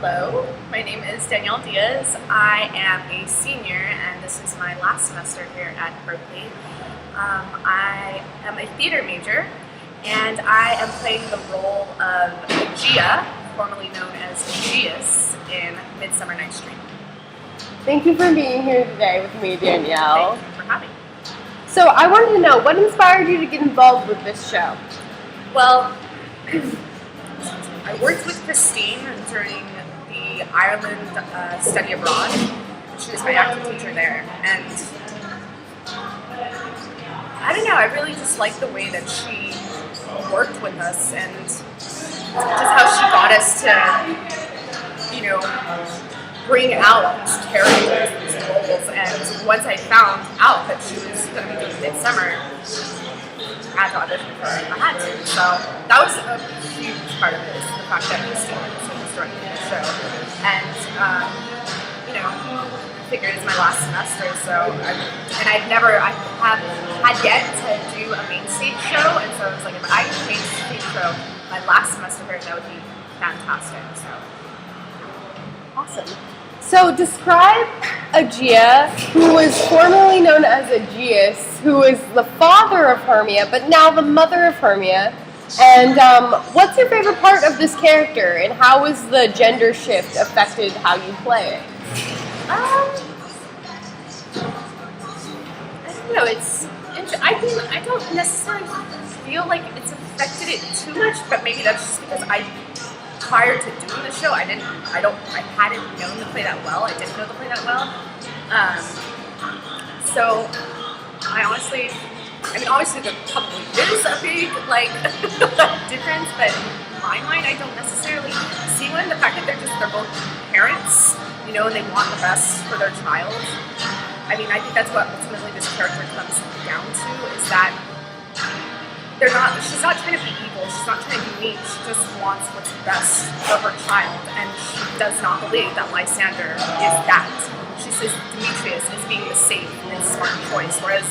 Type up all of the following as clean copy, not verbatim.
Hello, my name is Danielle Diaz. I am a senior and this is my last semester here at Berkeley. I am a theater major and I am playing the role of Egea, formerly known as Egea, in Midsummer Night's Dream. Thank you for being here today with me, Danielle. Thank you for having me. So I wanted to know, what inspired you to get involved with this show? Well, I worked with Christine during the Ireland study abroad. She was my acting teacher there, and I don't know, I really just liked the way that she worked with us and just how she got us to, bring out these characters, these roles. And once I found out that she was going to be doing Midsummer, I had to audition for it. I had to. So that was a huge part of it, is the fact that Christine was directing the show. And, I figured it's my last semester, so I have had yet to do a main stage show, and so I was like, if I can main stage show my last semester here, that would be fantastic. So awesome. So describe Egea, who was formerly known as Aegeus, who is the father of Hermia, but now the mother of Hermia. And what's your favorite part of this character, and how has the gender shift affected how you play it? I don't know. I don't necessarily feel like it's affected it too much, but maybe that's just because prior to doing the show, I hadn't known the play that well. I didn't know the play that well. So obviously there probably is a big difference, but in my mind, I don't necessarily see one. The fact that they're both parents, and they want the best for their child. I think that's what ultimately this character comes down to, is that she's not trying to be evil, she's not trying to be mean, she just wants what's best for her child, and she does not believe that Lysander is that. She says Demetrius is being the safe and smart choice, whereas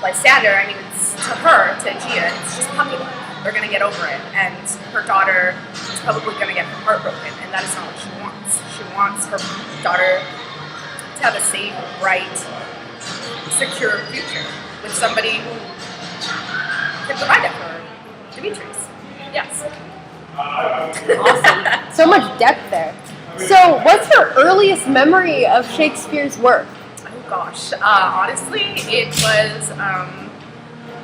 Lysander, to her, to Egea, it's just puppy love. They're going to get over it, and her daughter is probably going to get heartbroken, and that is not what she wants. She wants her daughter to have a safe, bright, secure future with somebody who can provide it for her. Demetrius. Yes. Awesome. So much depth there. So what's your earliest memory of Shakespeare's work? Oh gosh. Honestly, it was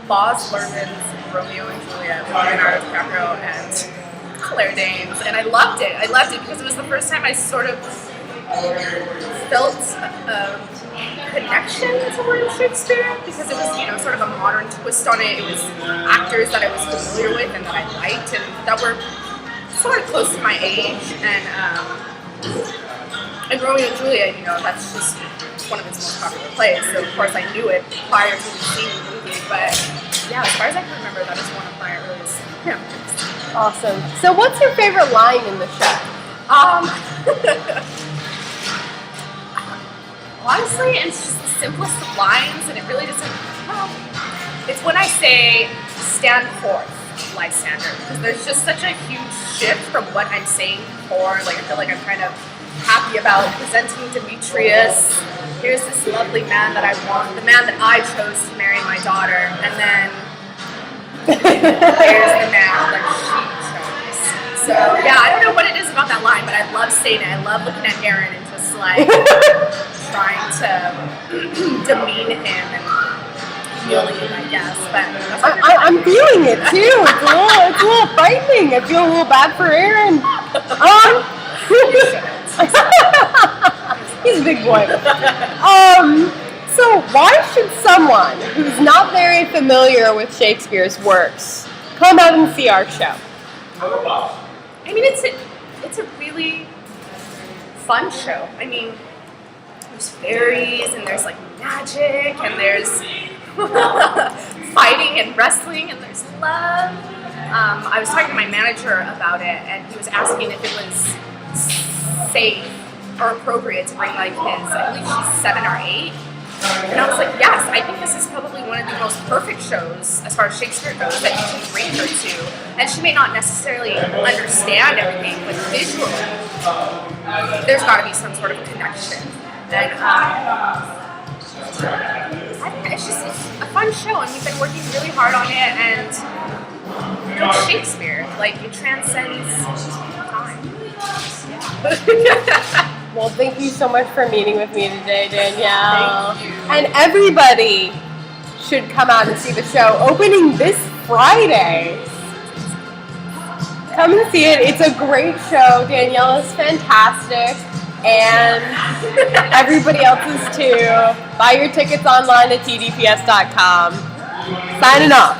Baz Luhrmann's Romeo and Juliet with Leonardo DiCaprio and Claire Danes, and I loved it. I loved it because it was the first time I sort of felt a connection to William Shakespeare, because it was, sort of a modern twist on it. It was actors that I was familiar with and that I liked and that were sort of close to my age. And Romeo and Juliet, that's just one of his most popular plays. So of course I knew it prior to seeing the movie. But yeah, as far as I can remember, that is one of my earliest memories. Awesome. So what's your favorite line in the show? Honestly, it's just the simplest of lines, and it really doesn't. Well, it's when I say "stand forth, Lysander," because there's just such a huge shift from what I'm saying before. I feel like I'm kind of happy about presenting Demetrius. Here's this lovely man that I want, the man that I chose to marry my daughter, and then here's the man that she chose. So yeah, I don't know what it is about that line, but I love saying it. I love looking at Aaron and just trying to demean him and humiliate him, I guess. But I'm feeling it too. It's a little frightening. I feel a little bad for Aaron. He's a big boy. So why should someone who's not very familiar with Shakespeare's works come out and see our show? It's a really fun show. There's fairies, and there's magic, and there's fighting and wrestling, and there's love. I was talking to my manager about it, and he was asking if it was safe or appropriate to bring his, I believe she's 7 or 8, And I was like, yes, I think this is probably one of the most perfect shows as far as Shakespeare goes that you can bring her to. And she may not necessarily understand everything, but visually, there's got to be some sort of connection. And it's a fun show, and we've been working really hard on it. And it's Shakespeare, like it transcends time. Well, thank you so much for meeting with me today, Danielle. Thank you. And everybody should come out and see the show opening this Friday. Come and see it. It's a great show. Danielle is fantastic. And everybody else is too. Buy your tickets online at tdps.com. Signing off.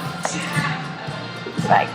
Bye.